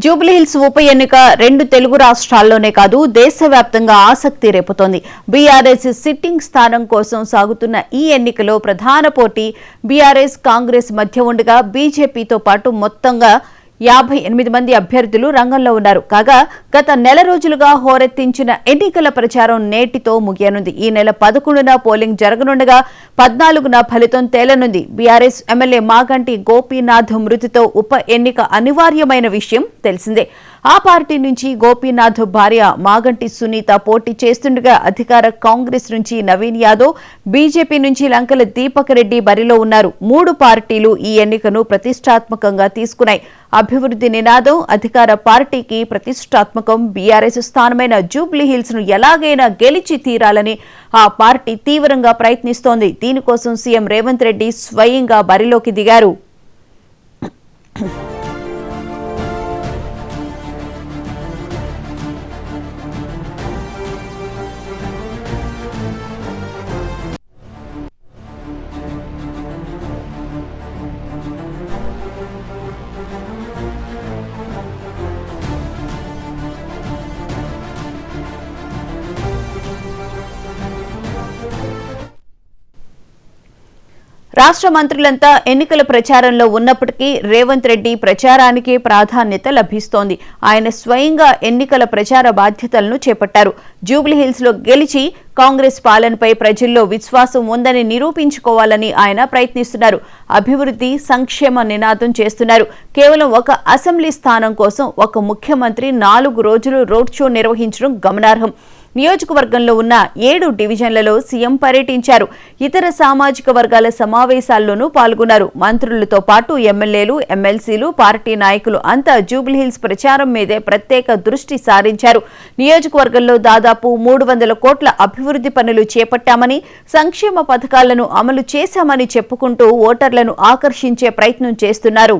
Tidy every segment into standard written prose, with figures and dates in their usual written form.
జూబ్లీహిల్స్ ఉప ఎన్నిక రెండు తెలుగు రాష్ట్రాల్లోనే కాదు దేశవ్యాప్తంగా ఆసక్తి రేపుతోంది. బీఆర్ఎస్ సిట్టింగ్ స్థానం కోసం సాగుతున్న ఈ ఎన్నికలో ప్రధాన పోటీ బీఆర్ఎస్ కాంగ్రెస్ మధ్య ఉండగా బీజేపీతో పాటు మొత్తంగా 58 మంది అభ్యర్థులు రంగంలో ఉన్నారు. కాగా గత నెల రోజులుగా హోరెత్తించిన ఎన్నికల ప్రచారం నేటితో ముగియనుంది. ఈ నెల 11న పోలింగ్ జరగనుండగా 14న ఫలితం తేలనుంది. బీఆర్ఎస్ ఎమ్మెల్యే మాగంటి గోపీనాథ్ మృతితో ఉప ఎన్నిక అనివార్యమైన విషయం తెలిసిందే. ఆ పార్టీ నుంచి గోపీనాథ్ భార్య మాగంటి సునీత పోటీ చేస్తుండగా అధికార కాంగ్రెస్ నుంచి నవీన్ యాదవ్, బీజేపీ నుంచి లంకల దీపక్ రెడ్డి బరిలో ఉన్నారు. 3 పార్టీలు ఈ ఎన్నికను ప్రతిష్టాత్మకంగా తీసుకున్నాయి. అభివృద్ధి నినాదం అధికార పార్టీకి ప్రతిష్టాత్మకం. బీఆర్ఎస్ స్థానమైన జూబ్లీహిల్స్ ను ఎలాగైనా గెలిచి తీరాలని ఆ పార్టీ తీవ్రంగా ప్రయత్నిస్తోంది. దీనికోసం సీఎం రేవంత్ రెడ్డి స్వయంగా బరిలోకి దిగారు. రాష్ట్ర మంత్రులంతా ఎన్నికల ప్రచారంలో ఉన్నప్పటికీ రేవంత్ రెడ్డి ప్రచారానికే ప్రాధాన్యత లభిస్తోంది. ఆయన స్వయంగా ఎన్నికల ప్రచార బాధ్యతలను చేపట్టారు. జూబ్లీహిల్స్ లో గెలిచి కాంగ్రెస్ పాలనపై ప్రజల్లో విశ్వాసం ఉందని నిరూపించుకోవాలని ఆయన ప్రయత్నిస్తున్నారు. అభివృద్ధి, సంక్షేమ నినాదం చేస్తున్నారు. కేవలం ఒక అసెంబ్లీ స్థానం కోసం ఒక ముఖ్యమంత్రి 4 రోజులు రోడ్ షో నిర్వహించడం గమనార్హం. నియోజకవర్గంలో ఉన్న 7 డివిజన్లలో సీఎం పర్యటించారు. ఇతర సామాజిక వర్గాల సమావేశాల్లోనూ పాల్గొన్నారు. మంత్రులతో పాటు ఎమ్మెల్యేలు, ఎమ్మెల్సీలు, పార్టీ నాయకులు అంతా జూబ్లీహిల్స్ ప్రచారం మీదే ప్రత్యేక దృష్టి సారించారు. నియోజకవర్గంలో దాదాపు 300 కోట్ల అభివృద్ధి పనులు చేపట్టామని, సంక్షేమ పథకాలను అమలు చేశామని చెప్పుకుంటూ ఓటర్లను ఆకర్షించే ప్రయత్నం చేస్తున్నారు.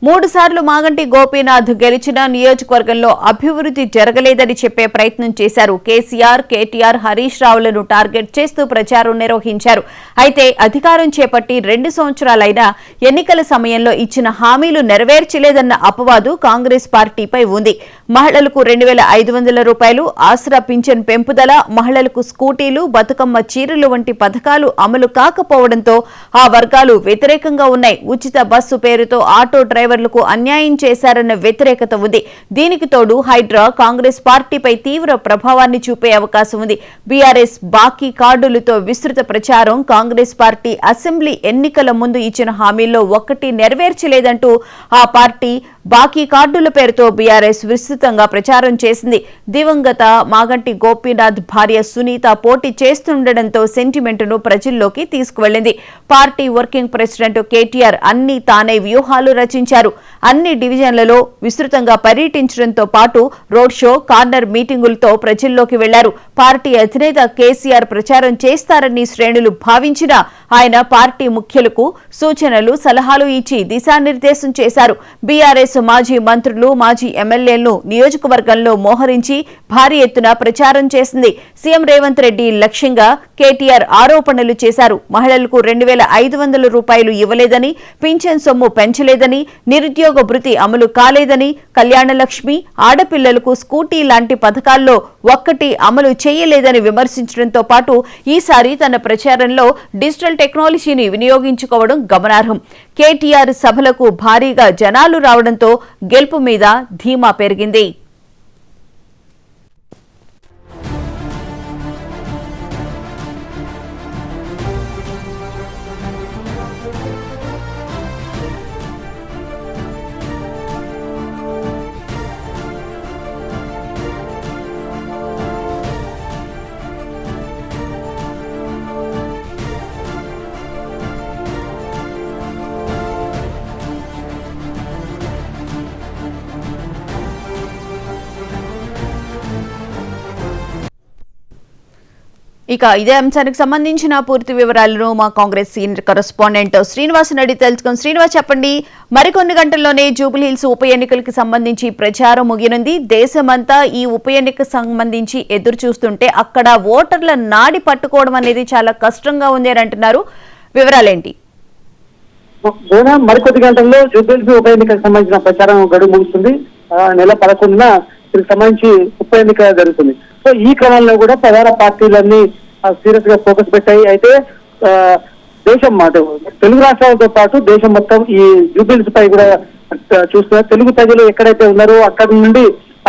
మూడు సార్లు మాగంటి గోపీనాథ్ గెలిచిన నియోజకవర్గంలో అభివృద్ధి జరగలేదని చెప్పే ప్రయత్నం చేశారు. కేసీఆర్, కేటీఆర్, హరీష్ రావులను టార్గెట్ చేస్తూ ప్రచారం నిర్వహించారు. అయితే అధికారం చేపట్టి 2 సంవత్సరాలైనా ఎన్నికల సమయంలో ఇచ్చిన హామీలు నెరవేర్చలేదన్న అపవాదు కాంగ్రెస్ పార్టీపై ఉంది. మహిళలకు 2500 రూపాయలు, ఆసరా పింఛన్ పెంపుదల, మహిళలకు స్కూటీలు, బతుకమ్మ చీరలు వంటి పథకాలు అమలు కాకపోవడంతో ఆ వర్గాలు వ్యతిరేకంగా ఉన్నాయి. ఉచిత బస్సు పేరుతో ఆటో డ్రైవర్లకు అన్యాయం చేశారన్న వ్యతిరేకత ఉంది. దీనికి తోడు హైడ్రా కాంగ్రెస్ పార్టీపై తీవ్ర ప్రభావాన్ని చూపే అవకాశం ఉంది. బీఆర్ఎస్ బాకీ కార్డులతో విస్తృత ప్రచారం. కాంగ్రెస్ పార్టీ అసెంబ్లీ ఎన్నికల ముందు ఇచ్చిన హామీల్లో ఒక్కటి నెరవేర్చలేదంటూ ఆ పార్టీ బాకీ కార్డుల పేరుతో బీఆర్ఎస్ విస్తృతంగా ప్రచారం చేసింది. దివంగత మాగంటి గోపీనాథ్ భార్య సునీత పోటీ చేస్తుండటంతో సెంటిమెంట్ను ప్రజల్లోకి తీసుకువెళ్లింది. పార్టీ వర్కింగ్ ప్రెసిడెంట్ కేటీఆర్ అన్ని తానే వ్యూహాలు రచించారు. అన్ని డివిజన్లలో విస్తృతంగా పర్యటించడంతో పాటు రోడ్ షో, కార్నర్ మీటింగులతో ప్రజల్లోకి వెళ్లారు. పార్టీ అధినేత కేసీఆర్ ప్రచారం చేస్తారని శ్రేణులు భావించినా ఆయన పార్టీ ముఖ్యులకు సూచనలు, సలహాలు ఇచ్చి దిశానిర్దేశం చేశారు. బీఆర్ఎస్ మాజీ మంత్రులు, మాజీ ఎమ్మెల్యేలను నియోజకవర్గంలో మోహరించి భారీ ఎత్తున ప్రచారం చేసింది. సీఎం రేవంత్ రెడ్డి లక్ష్యంగా కేటీఆర్ ఆరోపణలు చేశారు. మహిళలకు 2500 రూపాయలు ఇవ్వలేదని, పింఛన్ సొమ్ము పెంచలేదని, నిరుద్యోగ భృతి అమలు కాలేదని, కళ్యాణ లక్ష్మి, ఆడపిల్లలకు స్కూటీ లాంటి పథకాల్లో ఒక్కటి అమలు చేయలేదని విమర్శించడంతో పాటు ఈసారి తన ప్రచారంలో డిజిటల్ టెక్నాలజీని వినియోగించుకోవడం గమనార్హం. కేటీఆర్ సభలకు భారీగా జనాలు రావడంతో గెలుపు మీద ధీమా పెరిగింది. ఇక ఇదే అంశానికి సంబంధించిన పూర్తి వివరాలను మా కాంగ్రెస్ సీనియర్ కరెస్పాండెంట్ శ్రీనివాస్ అడిగి తెలుసుకుని. శ్రీనివాస్, చెప్పండి, మరికొన్ని గంటల్లోనే జూబ్లీహిల్స్ ఉప ఎన్నికలకు సంబంధించి ప్రచారం ముగినుంది. దేశమంతా ఈ ఉప ఎన్నికకు సంబంధించి ఎదురు చూస్తుంటే అక్కడ ఓటర్ల నాడి పట్టుకోవడం అనేది చాలా కష్టంగా ఉంది అని అంటున్నారు. వివరాలేంటి? మరికొద్ది గంటల్లో జూబ్లీహిల్స్ ఉప ఎన్నికకు సంబంధించిన ప్రచారం గడువు ముగుస్తుంది. నెల 11న దీనికి సంబంధించి ఉప ఎన్నిక జరుగుతుంది. సో ఈ క్రమంలో కూడా ప్రధాన పార్టీలన్నీ సీరియస్ గా ఫోకస్ పెట్టాయి. అయితే దేశం తెలుగు రాష్ట్రాలతో పాటు దేశం మొత్తం ఈ జూబ్లీహిల్స్ పై కూడా చూస్తున్నారు. తెలుగు ప్రజలు ఎక్కడైతే ఉన్నారో అక్కడి నుండి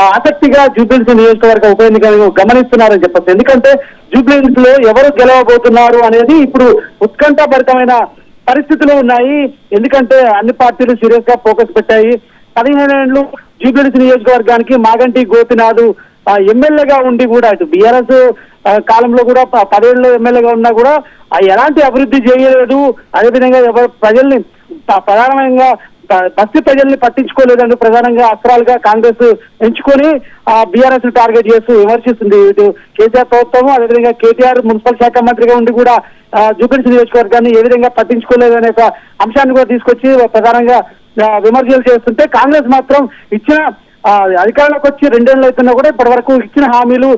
ఆసక్తిగా జూబ్లీహిల్స్ నియోజకవర్గ ఉప ఎన్నికలను గమనిస్తున్నారని చెప్పచ్చు. ఎందుకంటే జూబ్లీహిల్స్ లో ఎవరు గెలవబోతున్నారు అనేది ఇప్పుడు ఉత్కంఠభరితమైన పరిస్థితులు ఉన్నాయి. ఎందుకంటే అన్ని పార్టీలు సీరియస్ గా ఫోకస్ పెట్టాయి. 15 ఏళ్లు జూబ్లీహిల్స్ నియోజకవర్గానికి మాగంటి గోపినాథ్ ఎమ్మెల్యేగా ఉండి కూడా ఇటు బీఆర్ఎస్ కాలంలో కూడా 10 ఏళ్ళు ఎమ్మెల్యేగా ఉన్నా కూడా ఎలాంటి అభివృద్ధి చేయలేదు. అదేవిధంగా ఎవరు ప్రజల్ని ప్రధానంగా బస్తీ ప్రజల్ని పట్టించుకోలేదంటూ ప్రధానంగా అస్త్రాలుగా కాంగ్రెస్ ఎంచుకొని బీఆర్ఎస్ టార్గెట్ చేస్తూ విమర్శిస్తుంది. ఇటు కేసీఆర్ ప్రభుత్వం, అదేవిధంగా కేటీఆర్ మున్సిపల్ శాఖ మంత్రిగా ఉండి కూడా జూబ్లీహిల్స్ నియోజకవర్గాన్ని ఏ విధంగా పట్టించుకోలేదు అనే ఒక అంశాన్ని కూడా తీసుకొచ్చి ప్రధానంగా విమర్శలు చేస్తుంటే కాంగ్రెస్ మాత్రం ఇచ్చిన అధికారంలోకి వచ్చి 2 ఏళ్ళు అవుతున్నా కూడా ఇప్పటి వరకు ఇచ్చిన హామీలు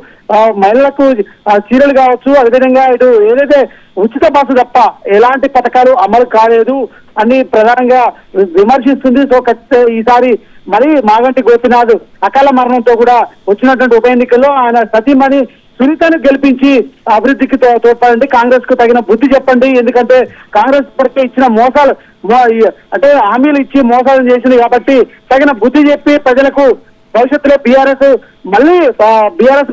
మహిళలకు చీరలు కావచ్చు, అదేవిధంగా ఇటు ఏదైతే ఉచిత బస్సు తప్ప ఎలాంటి పథకాలు అమలు కాలేదు అని ప్రధానంగా విమర్శిస్తుంది. సో ఈసారి మరి మాగంటి గోపినాథ్ అకాల మరణంతో కూడా వచ్చినటువంటి ఉప ఎన్నికల్లో ఆయన సతీమణి సునీతను గెలిపించి అభివృద్ధికి తోడ్పడండి, కాంగ్రెస్ కు తగిన బుద్ధి చెప్పండి. ఎందుకంటే కాంగ్రెస్ ఇప్పటికే ఇచ్చిన మోసాలు అంటే హామీలు ఇచ్చి మోసాలు చేసింది కాబట్టి తగిన బుద్ధి చెప్పి ప్రజలకు భవిష్యత్తులో బీఆర్ఎస్ మళ్ళీ బీఆర్ఎస్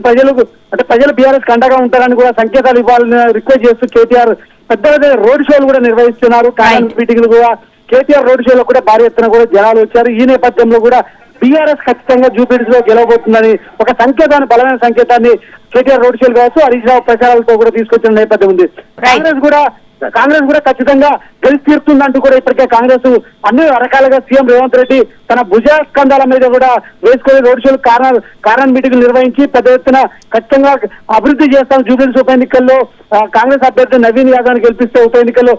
ప్రజలు బీఆర్ఎస్ కండగా ఉంటారని కూడా సంకేతాలు ఇవ్వాలని రిక్వెస్ట్ చేస్తూ కేటీఆర్ పెద్ద రోడ్ షోలు కూడా నిర్వహిస్తున్నారు. కాంగ్రెస్ మీటింగ్లు కూడా కేటీఆర్ రోడ్ షోలో కూడా భారీ ఎత్తున కూడా జనాలు వచ్చారు. ఈ నేపథ్యంలో కూడా బీఆర్ఎస్ ఖచ్చితంగా జూబ్లీహిల్స్ లో గెలవబోతుందని ఒక సంకేతాన్ని, బలమైన సంకేతాన్ని కేటీఆర్ రోడ్ షోలు కావచ్చు, హరీష్ రావు ప్రచారాలతో కూడా తీసుకొచ్చిన నేపథ్యం ఉంది. కాంగ్రెస్ కూడా ఖచ్చితంగా గెలిచి తీరుతుందంటూ కూడా ఇప్పటికే కాంగ్రెస్ అన్ని రకాలుగా సీఎం రేవంత్ రెడ్డి తన భుజస్కంధాల మీద కూడా వేసుకొని రోడ్ షోలు కార్నర్ మీటింగ్లు నిర్వహించి పెద్ద ఎత్తున ఖచ్చితంగా అభివృద్ధి చేస్తాం, జూబ్లీహిల్స్ ఉప ఎన్నికల్లో కాంగ్రెస్ అభ్యర్థి నవీన్ యాదవ్ గెలిపిస్తే ఉప ఎన్నికల్లో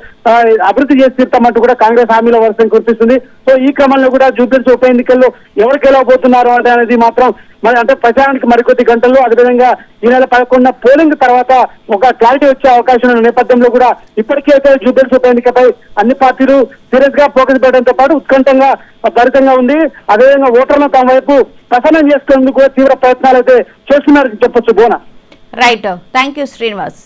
అభివృద్ధి చేసి తీరుతామంటూ కూడా కాంగ్రెస్ హామీల వర్షం కురిపిస్తుంది. సో ఈ క్రమంలో కూడా జూబ్లీహిల్స్ ఉప ఎన్నికల్లో ఎవరు గెలవబోతున్నారు అనేది మాత్రం అంటే ప్రచారానికి మరికొద్ది గంటల్లో, అదేవిధంగా ఈ నెల 11న పోలింగ్ తర్వాత ఒక క్లారిటీ వచ్చే అవకాశం ఉన్న నేపథ్యంలో కూడా ఇప్పటికే జూబ్లీహిల్స్ ఉప ఎన్నికపై అన్ని పార్టీలు సీరియస్ గా ఫోకస్ పెట్టడంతో పాటు ఉత్కంఠంగా భరితంగా ఉంది. అదేవిధంగా ఓటర్లను తమ వైపు ప్రసన్నం చేసుకునేందుకు తీవ్ర ప్రయత్నాలు అయితే చేస్తున్నారని చెప్పొచ్చు. బోనా. Right, thank you Srinivas.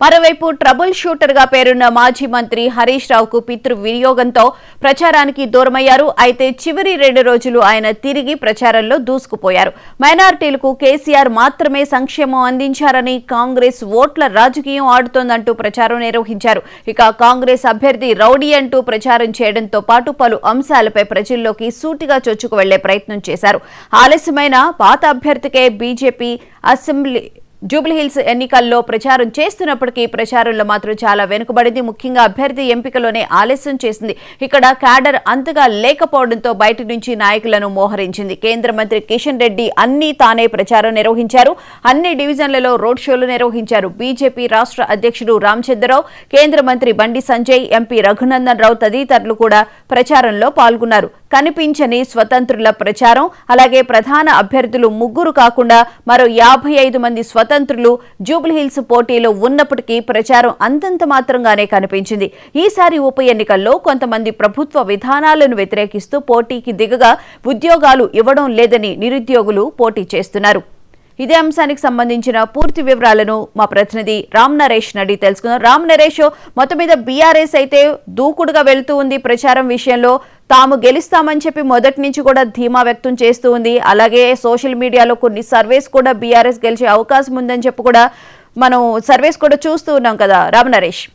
మరోవైపు ట్రబుల్ షూటర్ గా పేరున్న మాజీ మంత్రి హరీష్ రావుకు పితృ వినియోగంతో ప్రచారానికి దూరమయ్యారు. అయితే చివరి 2 రోజులు ఆయన తిరిగి ప్రచారంలో దూసుకుపోయారు. మైనారిటీలకు కేసీఆర్ మాత్రమే సంక్షేమం అందించారని, కాంగ్రెస్ ఓట్ల రాజకీయం ఆడుతోందంటూ ప్రచారం నిర్వహించారు. ఇక కాంగ్రెస్ అభ్యర్థి రౌడీ అంటూ ప్రచారం చేయడంతో పాటు పలు అంశాలపై ప్రజల్లోకి సూటిగా చొచ్చుకు వెళ్లే ప్రయత్నం చేశారు. ఆలస్యమైన పాత అభ్యర్థికే బీజేపీ అసెంబ్లీ జూబ్లీహిల్స్ ఎన్నికల్లో ప్రచారం చేస్తున్నప్పటికీ ప్రచారంలో మాత్రం చాలా వెనుకబడింది. ముఖ్యంగా అభ్యర్థి ఎంపికలోనే ఆలస్యం చేసింది. ఇక్కడ క్యాడర్ అంతగా లేకపోవడంతో బయటి నుంచి నాయకులను మోహరించింది. కేంద్ర మంత్రి కిషన్ రెడ్డి అన్ని తానే ప్రచారం నిర్వహించారు. అన్ని డివిజన్లలో రోడ్ షోలు నిర్వహించారు. బీజేపీ రాష్ట్ర అధ్యక్షుడు రామచంద్రరావు, కేంద్ర మంత్రి బండి సంజయ్, ఎంపీ రఘునందన్ రావు తదితరులు కూడా ప్రచారంలో పాల్గొన్నారు. కనిపించని స్వతంత్రుల ప్రచారం, అలాగే ప్రధాన అభ్యర్థులు 3 కాకుండా మరో 55 మంది స్వతంత్రులు జూబ్లీహిల్స్ పోటీలో ఉన్నప్పటికీ ప్రచారం అంతంత మాత్రంగానే కనిపించింది. ఈసారి ఉప ఎన్నికల్లో కొంతమంది ప్రభుత్వ విధానాలను వ్యతిరేకిస్తూ పోటీకి దిగగా ఉద్యోగాలు ఇవ్వడం లేదని నిరుద్యోగులు పోటీ చేస్తున్నారు. ఇదే అంశానికి సంబంధించిన పూర్తి వివరాలను మా ప్రతినిధి రామ్ నరేష్ అడిగి తెలుసుకుందాం. రామ్ నరేష్, మొత్తం మీద బీఆర్ఎస్ అయితే దూకుడుగా వెళుతూ ఉంది ప్రచారం విషయంలో. తాము గెలుస్తామని చెప్పి మొదటి నుంచి కూడా ధీమా వ్యక్తం చేస్తూ ఉంది. అలాగే సోషల్ మీడియాలో కొన్ని సర్వేస్ కూడా బీఆర్ఎస్ గెలిచే అవకాశం ఉందని చెప్పి కూడా మనం సర్వేస్ కూడా చూస్తూ ఉన్నాం కదా రామ్ నరేష్.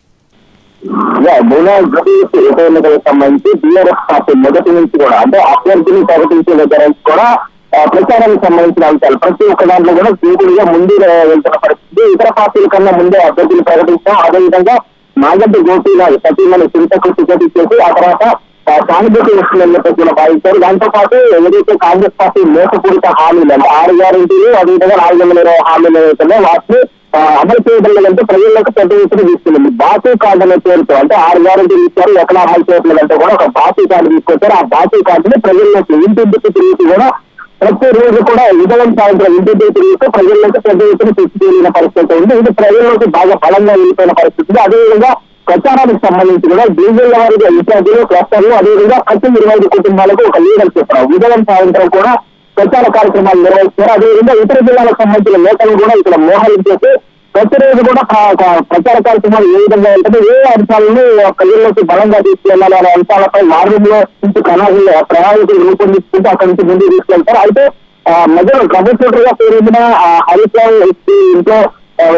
సంబంధించి బీఆర్ఎస్ పార్టీ మొదటి నుంచి కూడా అంటే అభ్యర్థిని ప్రకటించే దగ్గర కూడా ప్రచారానికి సంబంధించిన అంశాలు ప్రతి ఒక్క దాంట్లో కూడా సీటుగా ముందు వెళ్తున్న పరిస్థితి. ఇతర పార్టీల కన్నా ముందే అభ్యర్థులు ప్రకటించాం. అదేవిధంగా మాగంటి గోపినాథ్ సతీమణి చింతకు టికెట్ ఇచ్చేసి ఆ తర్వాత సానుభూతి వస్తుందని చెప్పేసి కూడా భావిస్తారు. దాంతో పాటు ఏదైతే కాంగ్రెస్ పార్టీ మోసపూరిత హామీలు అంటే 6 గ్యారెంటీలు అదేవిధంగా 400 హామీలు ఏవైతే వాటిని అమలు చేయడం లేదంటే ప్రజలకు పెద్ద ఎత్తున తీసుకెళ్ళింది. బాకీ కార్డు అనే పేరుతో అంటే 6 గ్యారెంటీలు ఇచ్చారు, ఎక్కడ అమలు చేయట్లేదంటే కూడా ఒక బాకీ కార్డు తీసుకొచ్చారు. ఆ బాకీ కార్డుని ప్రజల్లోకి ఇంటింటికి తిరిగి కూడా ప్రతి రోజు కూడా ఉదయం సాయంత్రం ఇంటింటికి తిరిగితే ప్రజల్లోకి పెద్ద ఎత్తున తీసుకెళ్లిన పరిస్థితి ఉంది. ఇది ప్రజల్లోకి బాగా బలంగా వెళ్ళిపోయిన పరిస్థితి ఉంది. అదేవిధంగా ప్రచారానికి సంబంధించి కూడా డీజిల్ వారిగా విద్యార్థులు క్లస్టర్లు అదేవిధంగా ప్రతి 25 కుటుంబాలకు ఒక లీడర్ చెప్పారు. ఉదయం సాయంత్రం కూడా ప్రచార కార్యక్రమాలు నిర్వహిస్తున్నారు. అదేవిధంగా ఇతర జిల్లాలకు సంబంధించిన నేతలు కూడా ఇక్కడ మోహరించేసి ప్రతిరోజు కూడా ప్రచార కార్యక్రమాలు ఏ విధంగా ఉంటుంది, ఏ అంశాలను ప్రజల్లోకి బలంగా తీసుకెళ్లాలి అనే అంశాలపై వార్డులో నుంచి ప్రణాళికలు రూపొందించుకుంటూ అక్కడి నుంచి ముందుకు తీసుకెళ్తారు. అయితే మధ్యలో ట్రబుల్ గా పేరున్న హరీష్ రావు ఇంట్లో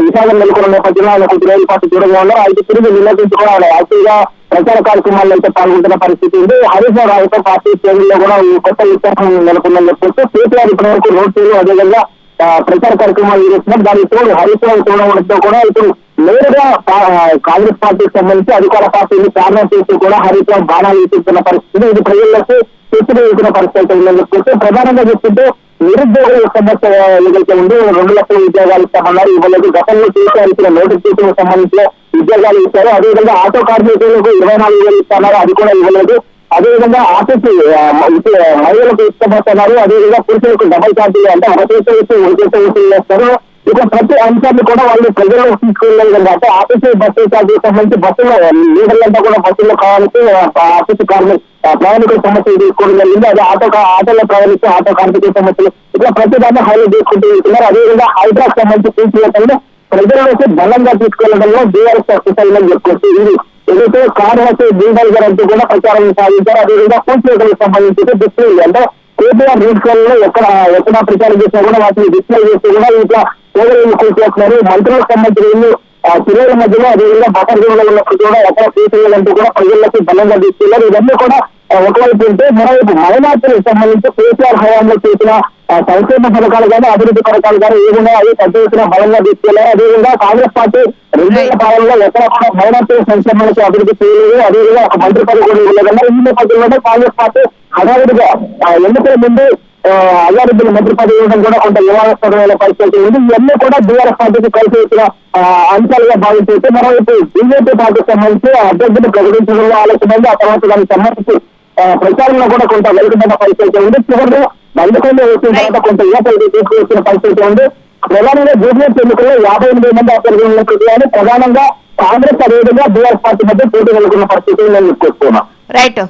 విషాదం నెలకొన్న నేపథ్యంలో ఆయన కొద్ది రోజుల పాటు దూరంగా ఉన్నారు. అయితే తిరిగి నిలదీసి కూడా ఆయన యాక్టివ్ గా ప్రచార కార్యక్రమాల్లో అయితే పాల్గొంటున్న పరిస్థితి ఉంది. హరీష్ రావుతో పార్టీ శ్రేణుల్లో కూడా కొత్త విశ్వాసం నెలకొందని చెప్పొచ్చు. కేటీఆర్ ఇప్పటి వరకు రోడ్ షోలు అదేవిధంగా ప్రచార కార్యక్రమాలు చేస్తున్నారు. దానికి తోడు హరీష్ రావు చూడడంతో కూడా ఇప్పుడు నేరుగా కాంగ్రెస్ పార్టీకి సంబంధించి అధికార పార్టీని కారణం చేస్తూ కూడా హరీష్ రావు బాణాలు వేస్తున్న పరిస్థితి. ఇది ప్రజలకు చర్చలు వేసిన పరిస్థితి ఉందని చెప్పొచ్చు. ప్రధానంగా చూస్తుంటే నిరుద్యోగుల సమస్య ఏదైతే ఉందో 2 లక్షల ఉద్యోగాలు ఇస్తామన్నారు, ఇవ్వలేదు. గతంలో చేసిన నోటిఫికేషన్ సంబంధించిన ఉద్యోగాలు ఇచ్చారు. అదేవిధంగా ఆటో కార్మికులకు 24,000 ఇస్తున్నారు, అది కూడా ఇవ్వలేదు. అదేవిధంగా ఆఫీస్ మహిళలకు ఇష్టపడుతున్నారు, అదేవిధంగా పురుషులకు డబల్ ఛార్జీలు అంటే ఒక చేత వసూలు చేస్తారు. ఇక ప్రతి అంశాన్ని కూడా వాళ్ళు ప్రజల్లో తీసుకెళ్ళలేదు కదా. అంటే ఆఫీసు బస్సు ఛార్జీకి సంబంధించి బస్సులో లీడర్లంతా కూడా బస్సుల్లో కావాల్సి ఆఫీసు ప్రయాణికుల సమస్యలు తీసుకోవడం జరిగింది. అదే ఆటోలో ప్రయాణిస్తే ఆటో కార్మికుల సమస్యలు ఇట్లా ప్రతి దాన్ని హైలైట్ చేసుకుంటూ వెళ్తున్నారు. అదేవిధంగా హైడ్రాక్ సంబంధించి తీర్చివేతలను ప్రజలలోకి బలంగా తీసుకెళ్లడంలో బీఆర్ఎస్ సక్సెస్ అయిందని చెప్పుకోవచ్చు. ఇది ఏదైతే కార్యవర్తి బీఆర్ గారు అంటూ కూడా ప్రచారం సాగించారు. అదేవిధంగా పూర్తిలకు సంబంధించి డిస్ప్లే అంటే కేటీఆర్ రీడ్స్లలో ఎక్కడ ప్రచారం చేసినా కూడా వాటిని డిస్ప్లే చేస్తూ కూడా ఇట్లా పేదలు కూర్చోస్తున్నారు. మంత్రులకు సంబంధించిన పిల్లల మధ్యలో అదేవిధంగా బఫర్ జోన్లో ఉన్నప్పుడు కూడా ఎక్కడ తీసేయాలంటూ కూడా ప్రజలకు బలంగా తీసుకెళ్లారు. ఇవన్నీ కూడా ఒకవైపు ఉంటే మరోవైపు మైనార్టీలకు సంబంధించి కేసీఆర్ హయాంలో చేసిన సంక్షేమ పథకాలు కానీ అభివృద్ధి పథకాలు కానీ ఏదైనా అది పెద్ద ఎత్తున బలంగా తీసుకెళ్లారు. అదేవిధంగా కాంగ్రెస్ పార్టీ 2 పాలనలో ఎక్కడ కూడా మైనార్టీల సంక్షేమానికి అభివృద్ధి చేయలేదు, అదేవిధంగా ఒక మంత్రి పదవి కూడా ఇవ్వలేదన్నారు. ఈ నేపథ్యంలోనే కాంగ్రెస్ పార్టీ హడావిడిగా ఎన్నికల ముందు అజారుద్దీన్ మంత్రి పదవి ఇవ్వడం కూడా కొంత వివాదాస్పదమైన పరిస్థితి ఉంది. ఇవన్నీ కూడా బీఆర్ఎస్ పార్టీకి కలిసి వచ్చిన అంశాలుగా భావించేస్తే మరోవైపు బీజేపీ పార్టీకి సంబంధించి అభ్యర్థిని ప్రకటించడంలో ఆలోచన ఉంది. ఆ తర్వాత దానికి సంబంధించి ప్రచారంలో కూడా కొంత వెలుగుతున్న పరిస్థితి ఉంది. చివరిలో బంధుకంలో వచ్చిన తర్వాత కొంత యువతలు తీసుకువచ్చిన పరిస్థితి ఉంది. ప్రధానంగా జూబ్లీహిల్స్ ఎన్నికల్లో 58 మంది అభ్యర్థులు ఉన్నట్టు కానీ ప్రధానంగా కాంగ్రెస్ అదేవిధంగా బీఆర్ఎస్ పార్టీ మధ్య పోటీ నెలకొన్న పరిస్థితి నేను చెప్పుకొస్తున్నాను. రైట్.